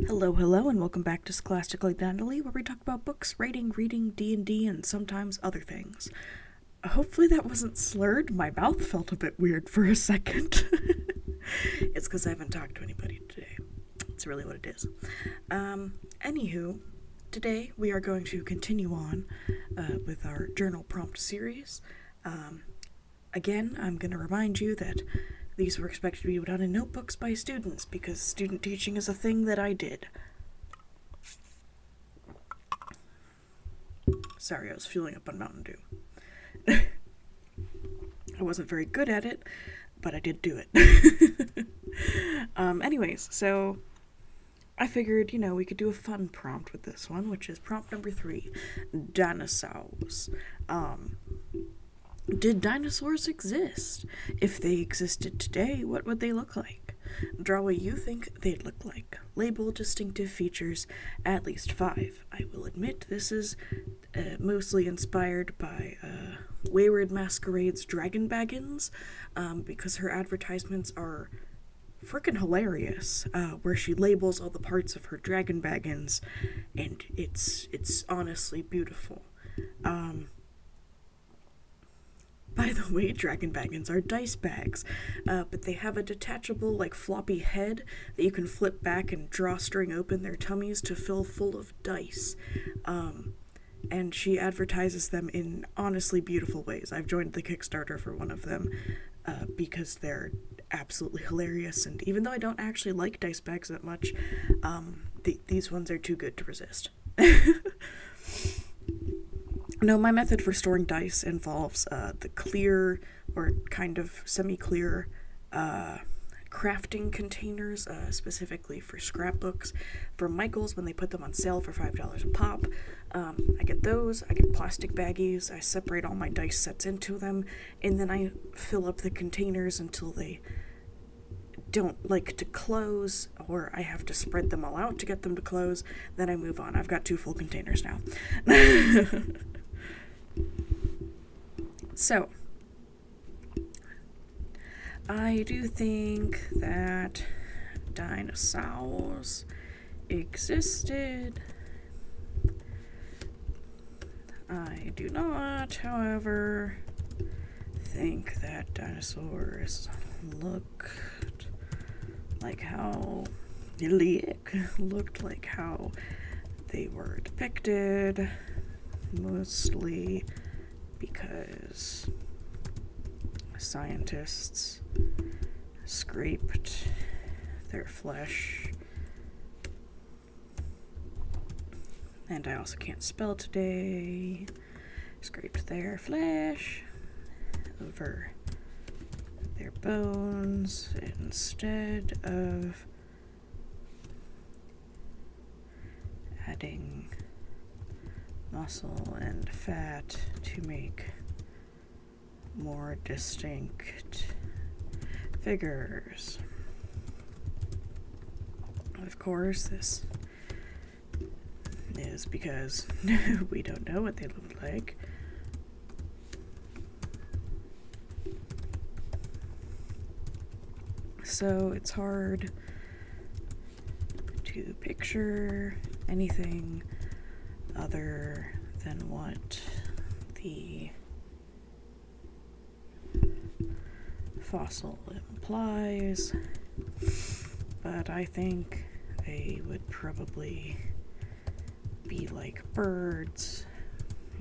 Hello, and welcome back to Scholastically Dandily, where we talk about books, writing, reading, D&D, and sometimes other things. Hopefully that wasn't slurred. My mouth felt a bit weird for a second. It's because I haven't talked to anybody today. It's really what it is. Anywho, today we are going to continue on with our journal prompt series. Again, I'm going to remind you that these were expected to be done in notebooks by students because student teaching is a thing that I did. Sorry, I was fueling up on Mountain Dew. I wasn't very good at it, but I did do it. Anyways, so I figured, we could do a fun prompt with this one, which is prompt number 3, Dinosaurs. Did dinosaurs exist? If they existed today, what would they look like? Draw what you think they'd look like. Label distinctive features, at least 5. I will admit this is mostly inspired by Wayward Masquerade's Dragon Baggins, because her advertisements are freaking hilarious, where she labels all the parts of her Dragon Baggins, and it's honestly beautiful. By the way, Dragon Baggins are dice bags, but they have a detachable, floppy head that you can flip back and drawstring open their tummies to fill full of dice. And she advertises them in honestly beautiful ways. I've joined the Kickstarter for one of them because they're absolutely hilarious, and even though I don't actually like dice bags that much, these ones are too good to resist. No, my method for storing dice involves the clear or kind of semi-clear crafting containers, specifically for scrapbooks from Michael's when they put them on sale for $5 a pop. I get those. I get plastic baggies. I separate all my dice sets into them, and then I fill up the containers until they don't like to close, or I have to spread them all out to get them to close. Then I move on. I've got 2 full containers now. So, I do think that dinosaurs existed. I do not, however, think that dinosaurs looked like how they were depicted, mostly because scientists scraped their flesh, and I also can't spell today, scraped their flesh over their bones instead of adding muscle and fat to make more distinct figures. Of course, this is because we don't know what they look like. So it's hard to picture anything other than what the fossil implies, but I think they would probably be like birds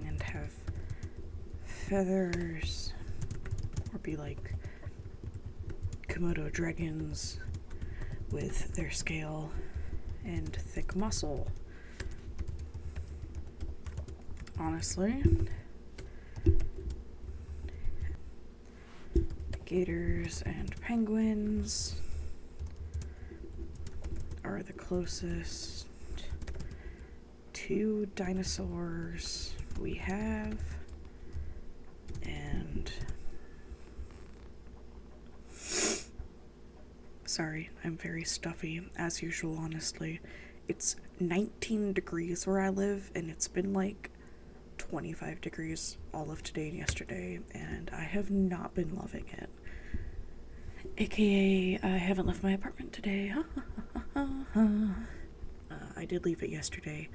and have feathers, or be like Komodo dragons with their scale and thick muscle. Honestly, gators and penguins are the closest to dinosaurs we have, and sorry, I'm very stuffy as usual. Honestly, it's 19 degrees where I live, and it's been 25 degrees all of today and yesterday, and I have not been loving it. AKA, I haven't left my apartment today. I did leave it yesterday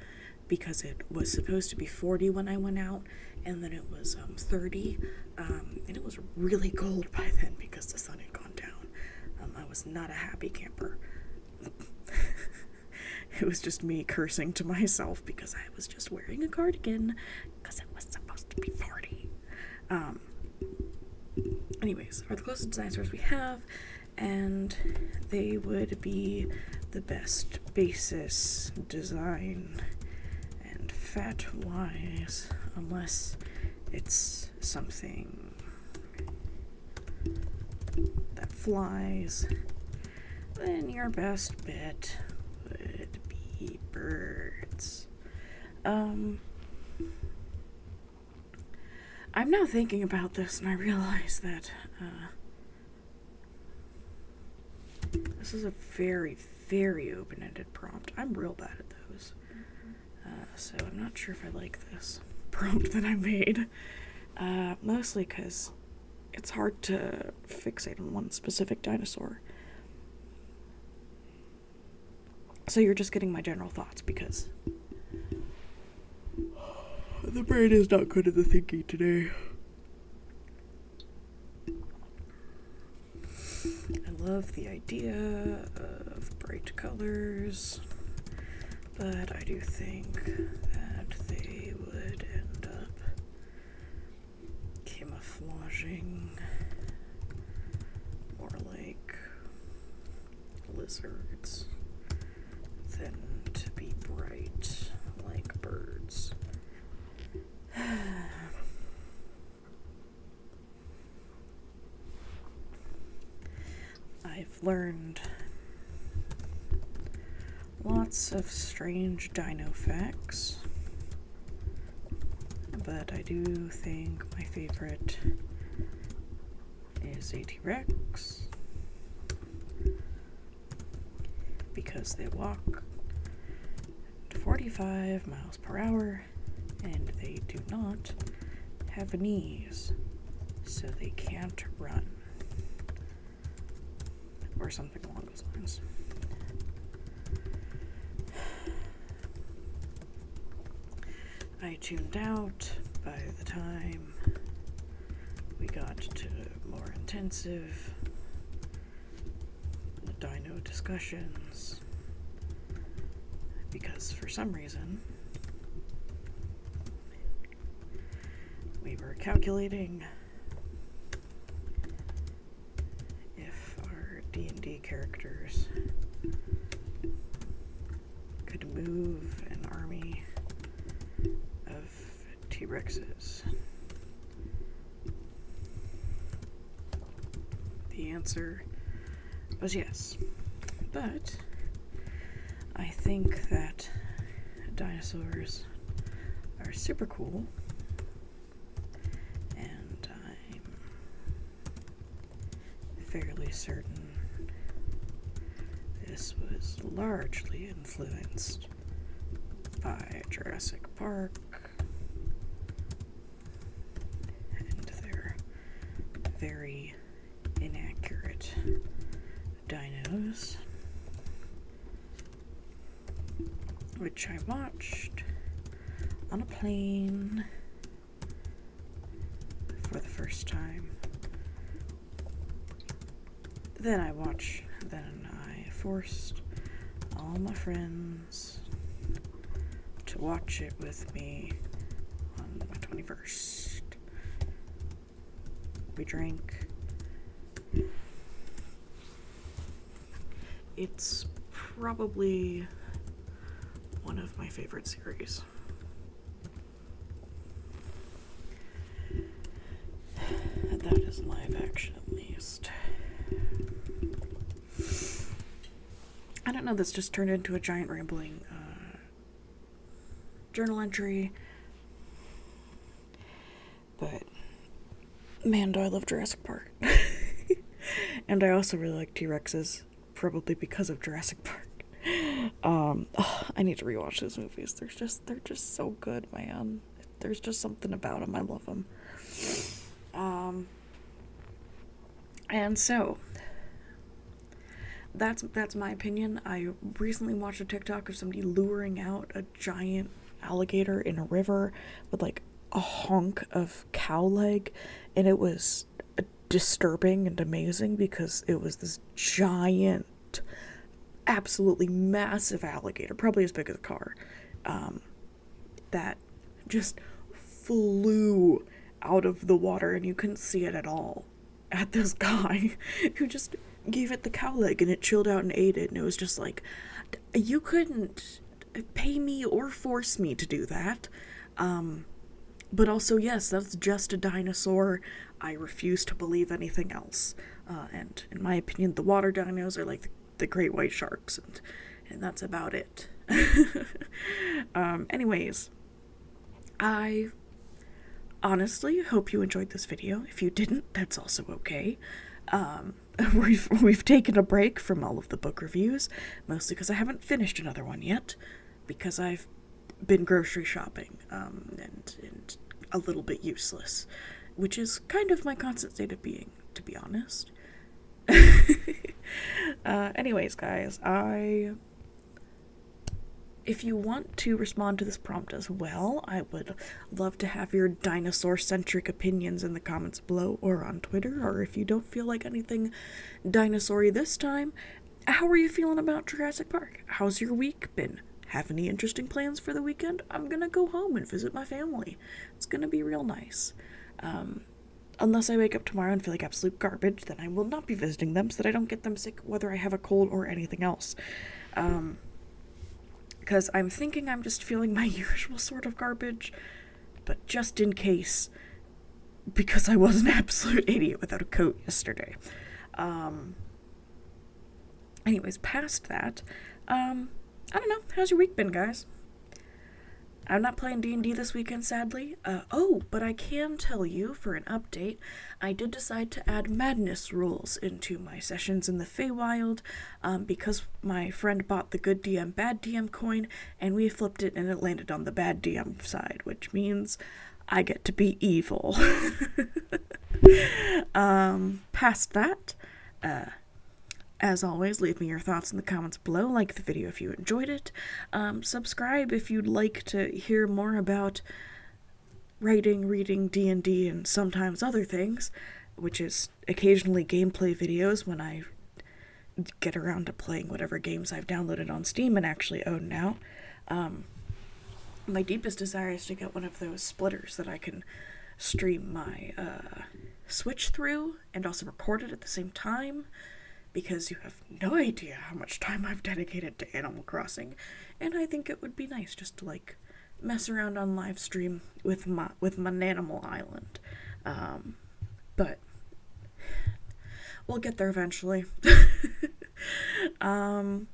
because it was supposed to be 40 when I went out, and then it was 30, and it was really cold by then because the sun had gone down. I was not a happy camper. It was just me cursing to myself because I was just wearing a cardigan because it was supposed to be 40. Anyways, are the closest dinosaurs we have, and they would be the best basis, design, and fat-wise, unless it's something that flies, then your best bet would be birds. I'm now thinking about this, and I realize that this is a very, very open-ended prompt. I'm real bad at those. So I'm not sure if I like this prompt that I made. Mostly because it's hard to fixate on one specific dinosaur. So you're just getting my general thoughts because the brain is not good at the thinking today. I love the idea of bright colors, but I do think that they would end up camouflaging more like lizards than to be bright like birds. I've learned lots of strange dino facts, but I do think my favorite is a T-Rex because they walk at 45 miles per hour and they do not have knees, so they can't run. Or something along those lines. I tuned out by the time we got to more intensive dino discussions, because for some reason we were calculating if our D&D characters could move an army of T-Rexes. The answer was yes, but I think that dinosaurs are super cool, and I'm fairly certain this was largely influenced by Jurassic Park and their very inaccurate dinos, which I watched on a plane for the first time. Then I forced all my friends to watch it with me on my 21st. We drank. It's probably one of my favorite series. That is live action, at least. I don't know, this just turned into a giant rambling journal entry. But, man, do I love Jurassic Park. And I also really like T-Rexes, probably because of Jurassic Park. I need to rewatch those movies. They're just so good, man. There's just something about them. I love them. And so, that's my opinion. I recently watched a TikTok of somebody luring out a giant alligator in a river with like a hunk of cow leg, and it was disturbing and amazing because it was this giant, absolutely massive alligator, probably as big as a car, that just flew out of the water, and you couldn't see it at all, at this guy who just gave it the cow leg, and it chilled out and ate it, and it was just like, you couldn't pay me or force me to do that. But also, yes, that's just a dinosaur. I refuse to believe anything else. And in my opinion, the water dinos are like the great white sharks, and that's about it. Anyways, I honestly hope you enjoyed this video. If you didn't, that's also okay. We've taken a break from all of the book reviews, mostly because I haven't finished another one yet, because I've been grocery shopping, and a little bit useless, which is kind of my constant state of being, to be honest. Anyways, guys, if you want to respond to this prompt as well, I would love to have your dinosaur-centric opinions in the comments below or on Twitter, or if you don't feel like anything dinosaur-y this time, how are you feeling about Jurassic Park? How's your week been? Have any interesting plans for the weekend? I'm gonna go home and visit my family. It's gonna be real nice. Unless I wake up tomorrow and feel like absolute garbage, then I will not be visiting them so that I don't get them sick, whether I have a cold or anything else. Because I'm thinking I'm just feeling my usual sort of garbage, but just in case, because I was an absolute idiot without a coat yesterday. Anyways, past that, I don't know, how's your week been, guys? I'm not playing D&D this weekend, sadly. But I can tell you, for an update, I did decide to add madness rules into my sessions in the Feywild, because my friend bought the good DM, bad DM coin, and we flipped it and it landed on the bad DM side, which means I get to be evil. Past that, as always, leave me your thoughts in the comments below, like the video if you enjoyed it, subscribe if you'd like to hear more about writing, reading, D&D, and sometimes other things, which is occasionally gameplay videos when I get around to playing whatever games I've downloaded on Steam and actually own now. My deepest desire is to get one of those splitters that I can stream my Switch through and also record it at the same time, because you have no idea how much time I've dedicated to Animal Crossing, and I think it would be nice just to, like, mess around on live stream with my Nanimal Island. But we'll get there eventually. And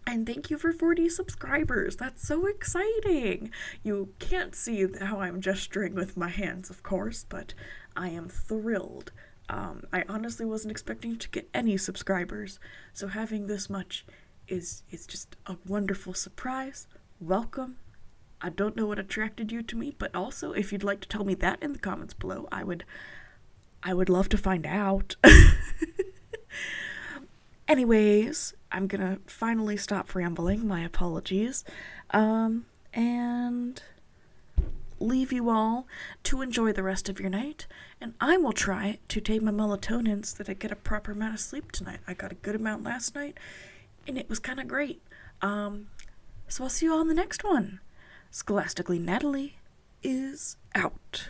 thank you for 40 subscribers. That's so exciting. You can't see how I'm gesturing with my hands, of course, but I am thrilled. I honestly wasn't expecting to get any subscribers, so having this much is just a wonderful surprise. Welcome. I don't know what attracted you to me, but also if you'd like to tell me that in the comments below, I would love to find out. Anyways, I'm gonna finally stop rambling. My apologies. And leave you all to enjoy the rest of your night, and I will try to take my melatonin so that I get a proper amount of sleep tonight. I got a good amount last night, and it was kind of great. So I'll see you all in the next one. Scholastically Natalie is out.